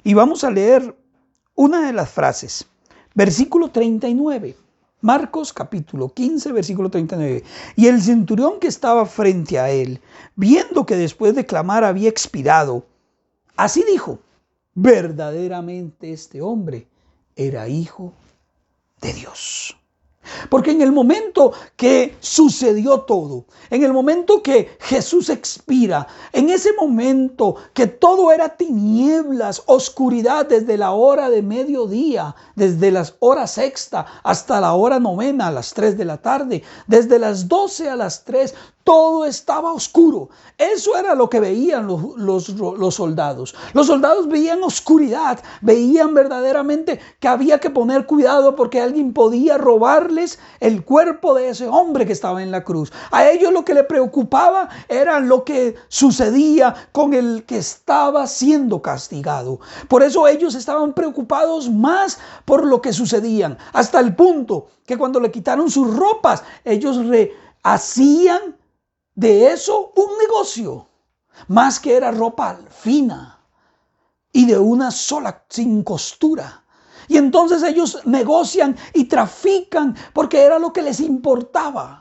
Y vamos a leer una de las frases. Versículo 39. Marcos capítulo 15, versículo 39. Y el centurión que estaba frente a él, viendo que después de clamar había expirado, así dijo: verdaderamente este hombre era hijo de Dios. Porque en el momento que sucedió todo, en el momento que Jesús expira, en ese momento que todo era tinieblas, oscuridad desde la hora de mediodía, desde las horas sexta hasta la hora novena a las 3 de la tarde, desde las 12 a las 3, todo estaba oscuro. Eso era lo que veían los soldados. Los soldados veían oscuridad, veían verdaderamente que había que poner cuidado porque alguien podía robarles el cuerpo de ese hombre que estaba en la cruz. A ellos lo que le preocupaba era lo que sucedía con el que estaba siendo castigado. Por eso ellos estaban preocupados más por lo que sucedían, hasta el punto que cuando le quitaron sus ropas, ellos hacían de eso un negocio, más que era ropa fina y de una sola, sin costura. Y entonces ellos negocian y trafican porque era lo que les importaba.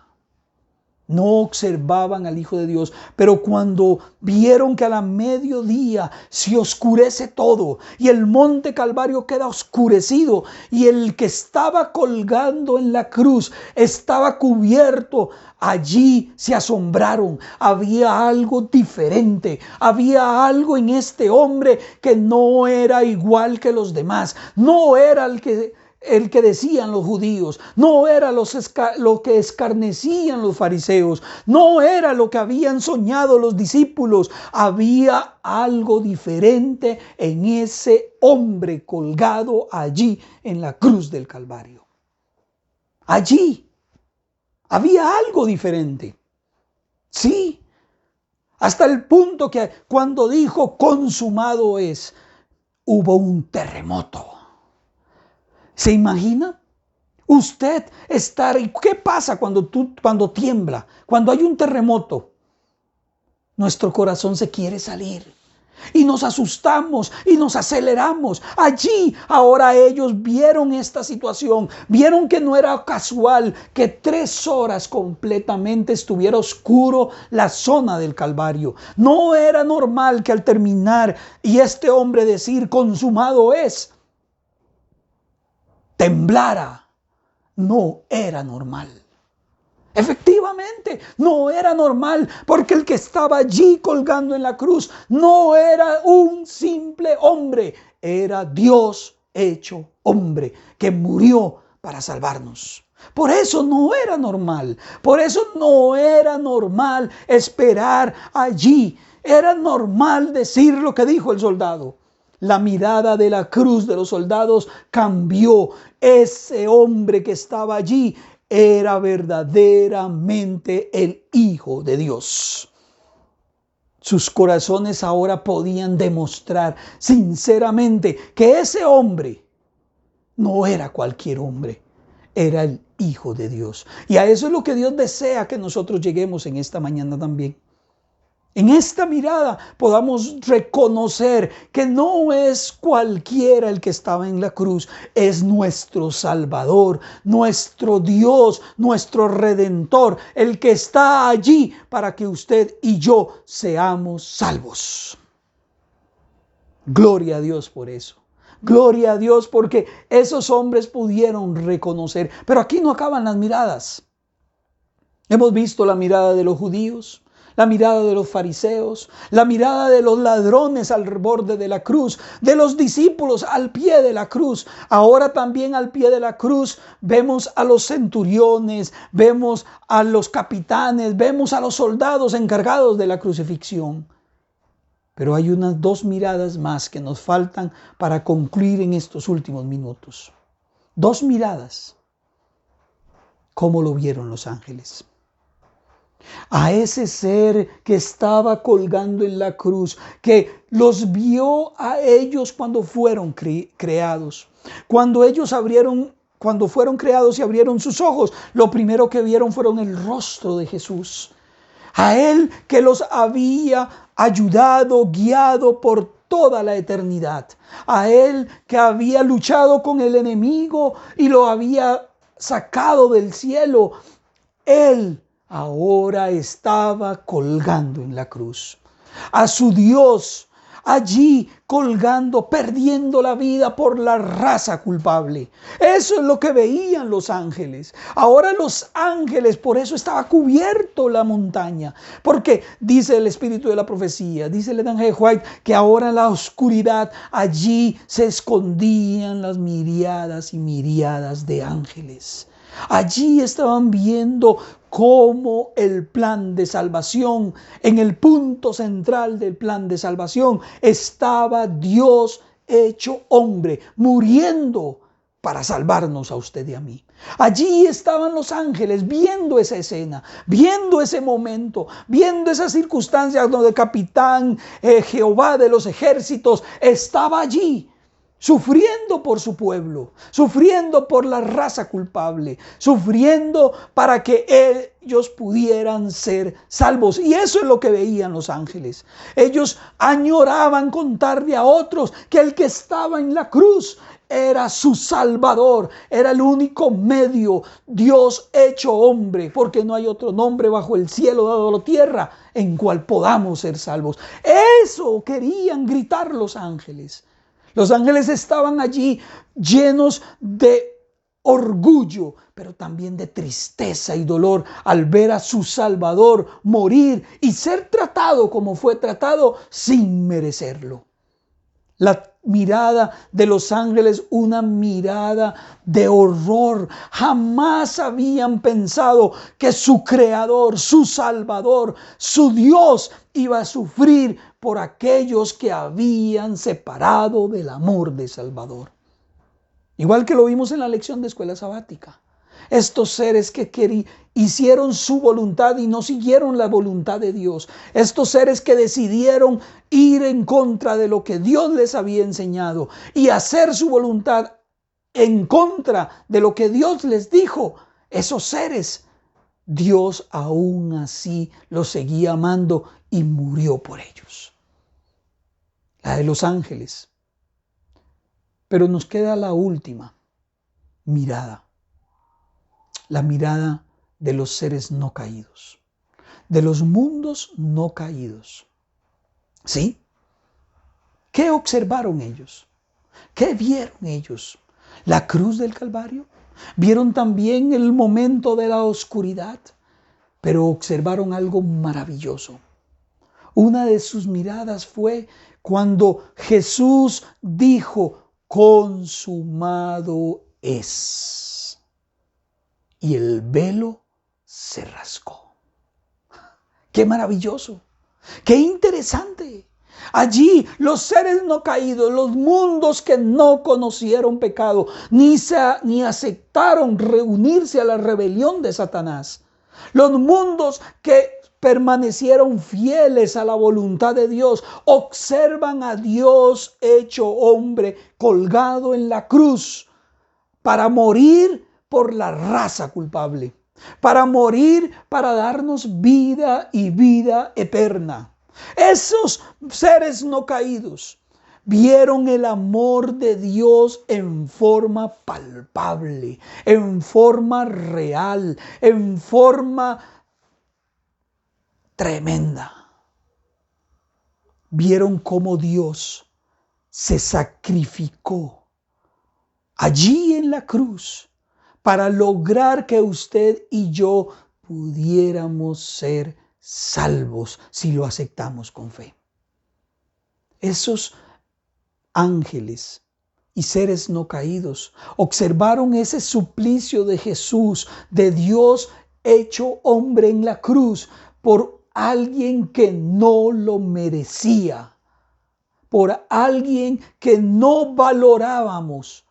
No observaban al Hijo de Dios, pero cuando vieron que a la mediodía se oscurece todo y el monte Calvario queda oscurecido y el que estaba colgando en la cruz estaba cubierto, allí se asombraron. Había algo diferente, había algo en este hombre que no era igual que los demás, no era el que decían los judíos, no era lo que escarnecían los fariseos, no era lo que habían soñado los discípulos. Había algo diferente en ese hombre colgado allí en la cruz del Calvario. Allí había algo diferente. Sí, hasta el punto que cuando dijo consumado es, hubo un terremoto. ¿Se imagina? Usted estar... ¿Qué pasa cuando tiembla? Cuando hay un terremoto, nuestro corazón se quiere salir. Y nos asustamos y nos aceleramos. Allí ahora ellos vieron esta situación. Vieron que no era casual que 3 horas completamente estuviera oscuro la zona del Calvario. No era normal que al terminar y este hombre decir consumado es, temblara. No era normal. Efectivamente, no era normal, porque el que estaba allí colgando en la cruz no era un simple hombre, era Dios hecho hombre que murió para salvarnos. Por eso no era normal, por eso no era normal esperar allí. Era normal decir lo que dijo el soldado. La mirada de la cruz de los soldados cambió. Ese hombre que estaba allí era verdaderamente el Hijo de Dios. Sus corazones ahora podían demostrar sinceramente que ese hombre no era cualquier hombre, era el Hijo de Dios. Y a eso es lo que Dios desea que nosotros lleguemos en esta mañana también. En esta mirada podamos reconocer que no es cualquiera el que estaba en la cruz, es nuestro Salvador, nuestro Dios, nuestro Redentor, el que está allí para que usted y yo seamos salvos. Gloria a Dios por eso. Gloria a Dios porque esos hombres pudieron reconocer. Pero aquí no acaban las miradas. Hemos visto la mirada de los judíos, la mirada de los fariseos, la mirada de los ladrones al borde de la cruz, de los discípulos al pie de la cruz. Ahora también al pie de la cruz vemos a los centuriones, vemos a los capitanes, vemos a los soldados encargados de la crucifixión. Pero hay unas 2 miradas más que nos faltan para concluir en estos últimos minutos. 2 miradas. ¿Cómo lo vieron los ángeles? A ese ser que estaba colgando en la cruz, que los vio a ellos cuando fueron creados. Cuando fueron creados y abrieron sus ojos, lo primero que vieron fueron el rostro de Jesús. A Él que los había ayudado, guiado por toda la eternidad. A Él que había luchado con el enemigo y lo había sacado del cielo. Él ahora estaba colgando en la cruz. A su Dios allí colgando, perdiendo la vida por la raza culpable. Eso es lo que veían los ángeles. Ahora los ángeles, por eso estaba cubierto la montaña. Porque dice el espíritu de la profecía, dice el Ellen G. White, que ahora en la oscuridad allí se escondían las miríadas y miríadas de ángeles. Allí estaban viendo cómo el plan de salvación, en el punto central del plan de salvación, estaba Dios hecho hombre, muriendo para salvarnos a usted y a mí. Allí estaban los ángeles viendo esa escena, viendo ese momento, viendo esas circunstancias donde el capitán Jehová de los ejércitos estaba allí, sufriendo por su pueblo, sufriendo por la raza culpable, sufriendo para que ellos pudieran ser salvos. Y eso es lo que veían los ángeles. Ellos añoraban contarle a otros que el que estaba en la cruz era su Salvador, era el único medio, Dios hecho hombre, porque no hay otro nombre bajo el cielo dado a la tierra en cual podamos ser salvos. Eso querían gritar los ángeles. Los ángeles estaban allí llenos de orgullo, pero también de tristeza y dolor al ver a su Salvador morir y ser tratado como fue tratado sin merecerlo. La mirada de los ángeles, una mirada de horror. Jamás habían pensado que su Creador, su Salvador, su Dios iba a sufrir por aquellos que habían separado del amor de Salvador. Igual que lo vimos en la lección de escuela sabática. Estos seres que hicieron su voluntad y no siguieron la voluntad de Dios. Estos seres que decidieron ir en contra de lo que Dios les había enseñado y hacer su voluntad en contra de lo que Dios les dijo. Esos seres, Dios aún así los seguía amando y murió por ellos. La de los ángeles. Pero nos queda la última mirada. La mirada de los seres no caídos, de los mundos no caídos. ¿Sí? ¿Qué observaron ellos? ¿Qué vieron ellos? ¿La cruz del Calvario? ¿Vieron también el momento de la oscuridad? Pero observaron algo maravilloso. Una de sus miradas fue cuando Jesús dijo, consumado es. Y el velo se rasgó. ¡Qué maravilloso! ¡Qué interesante! Allí los seres no caídos, los mundos que no conocieron pecado, ni aceptaron reunirse a la rebelión de Satanás. Los mundos que permanecieron fieles a la voluntad de Dios, observan a Dios hecho hombre, colgado en la cruz, para morir por la raza culpable, para morir, para darnos vida y vida eterna. Esos seres no caídos vieron el amor de Dios en forma palpable, en forma real, en forma tremenda. Vieron cómo Dios se sacrificó allí en la cruz para lograr que usted y yo pudiéramos ser salvos si lo aceptamos con fe. Esos ángeles y seres no caídos observaron ese suplicio de Jesús, de Dios hecho hombre en la cruz, por alguien que no lo merecía, por alguien que no valorábamos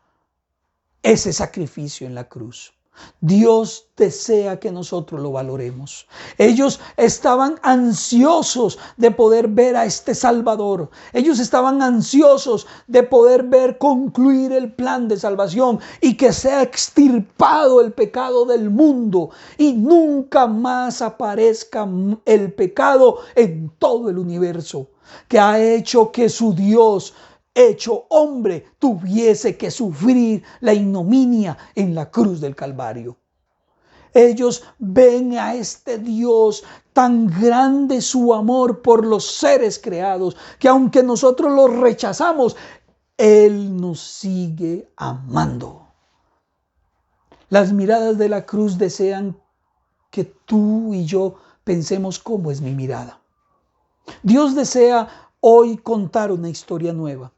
ese sacrificio en la cruz. Dios desea que nosotros lo valoremos. Ellos estaban ansiosos de poder ver a este Salvador. Ellos estaban ansiosos de poder ver concluir el plan de salvación y que sea extirpado el pecado del mundo y nunca más aparezca el pecado en todo el universo, que ha hecho que su Dios, hecho hombre, tuviese que sufrir la ignominia en la cruz del Calvario. Ellos ven a este Dios tan grande su amor por los seres creados, que aunque nosotros los rechazamos, Él nos sigue amando. Las miradas de la cruz desean que tú y yo pensemos cómo es mi mirada. Dios desea hoy contar una historia nueva.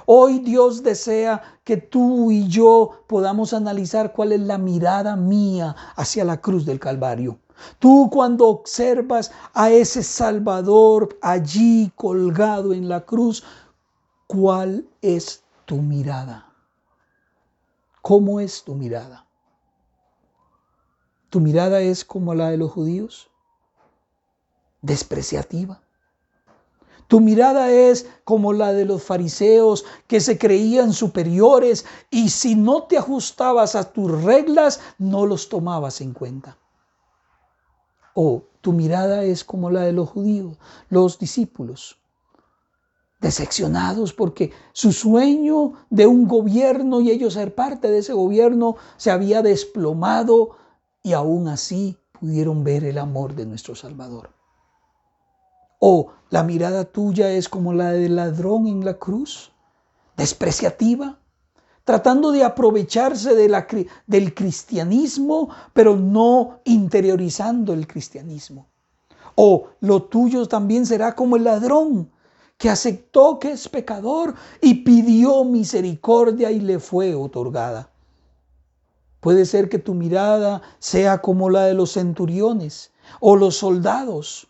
Hoy Dios desea que tú y yo podamos analizar cuál es la mirada mía hacia la cruz del Calvario. Tú, cuando observas a ese Salvador allí colgado en la cruz, ¿cuál es tu mirada? ¿Cómo es tu mirada? ¿Tu mirada es como la de los judíos? ¿Despreciativa? Tu mirada es como la de los fariseos, que se creían superiores y si no te ajustabas a tus reglas, no los tomabas en cuenta. O tu mirada es como la de los judíos, los discípulos, decepcionados porque su sueño de un gobierno y ellos ser parte de ese gobierno se había desplomado y aún así pudieron ver el amor de nuestro Salvador. ¿O la mirada tuya es como la del ladrón en la cruz, despreciativa, tratando de aprovecharse del cristianismo, pero no interiorizando el cristianismo? ¿O lo tuyo también será como el ladrón, que aceptó que es pecador y pidió misericordia y le fue otorgada? Puede ser que tu mirada sea como la de los centuriones o los soldados,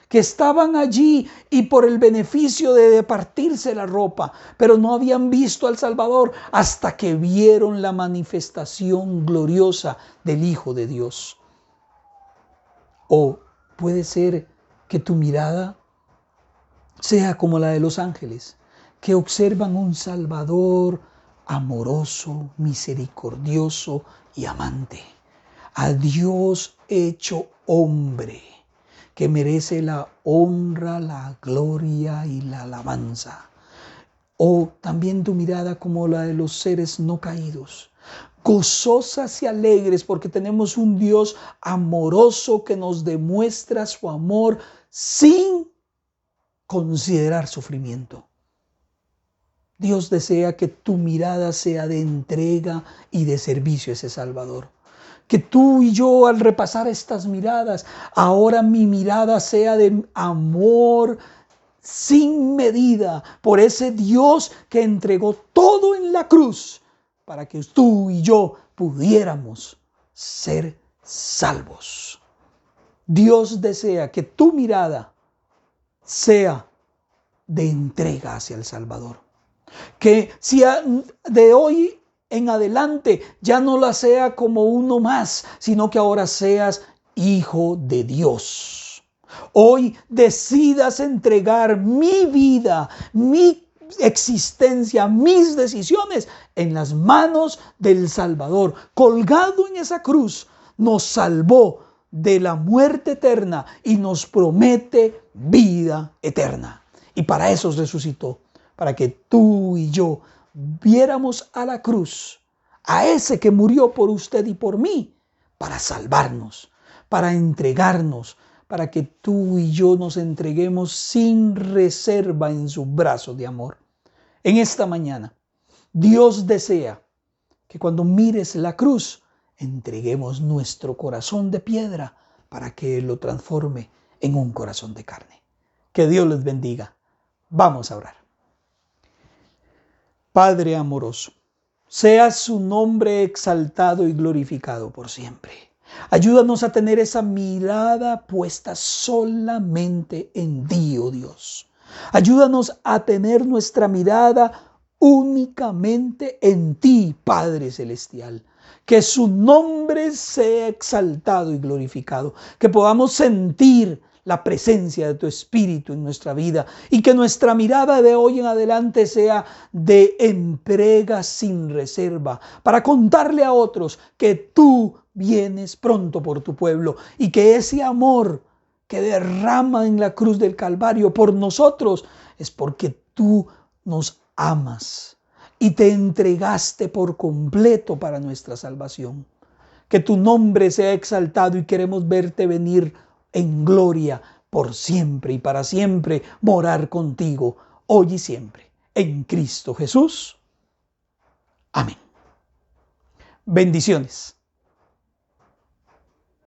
que estaban allí y por el beneficio de partirse la ropa, pero no habían visto al Salvador hasta que vieron la manifestación gloriosa del Hijo de Dios. O puede ser que tu mirada sea como la de los ángeles, que observan un Salvador amoroso, misericordioso y amante, a Dios hecho hombre, que merece la honra, la gloria y la alabanza. O también tu mirada como la de los seres no caídos, gozosas y alegres porque tenemos un Dios amoroso que nos demuestra su amor sin considerar sufrimiento. Dios desea que tu mirada sea de entrega y de servicio a ese Salvador. Que tú y yo, al repasar estas miradas, ahora mi mirada sea de amor sin medida por ese Dios que entregó todo en la cruz para que tú y yo pudiéramos ser salvos. Dios desea que tu mirada sea de entrega hacia el Salvador. Que si de hoy en adelante ya no la sea como uno más, sino que ahora seas hijo de Dios. Hoy decidas entregar mi vida, mi existencia, mis decisiones en las manos del Salvador. Colgado en esa cruz, nos salvó de la muerte eterna y nos promete vida eterna. Y para eso resucitó, para que tú y yo viéramos a la cruz, a ese que murió por usted y por mí, para salvarnos, para entregarnos, para que tú y yo nos entreguemos sin reserva en su brazo de amor. En esta mañana, Dios desea que cuando mires la cruz, entreguemos nuestro corazón de piedra para que Él lo transforme en un corazón de carne. Que Dios les bendiga. Vamos a orar. Padre amoroso, sea su nombre exaltado y glorificado por siempre. Ayúdanos a tener esa mirada puesta solamente en ti, oh Dios. Ayúdanos a tener nuestra mirada únicamente en ti, Padre Celestial. Que su nombre sea exaltado y glorificado. Que podamos sentir la presencia de tu Espíritu en nuestra vida y que nuestra mirada de hoy en adelante sea de entrega sin reserva para contarle a otros que tú vienes pronto por tu pueblo y que ese amor que derrama en la cruz del Calvario por nosotros es porque tú nos amas y te entregaste por completo para nuestra salvación. Que tu nombre sea exaltado y queremos verte venir en gloria por siempre y para siempre, morar contigo hoy y siempre. En Cristo Jesús. Amén. Bendiciones.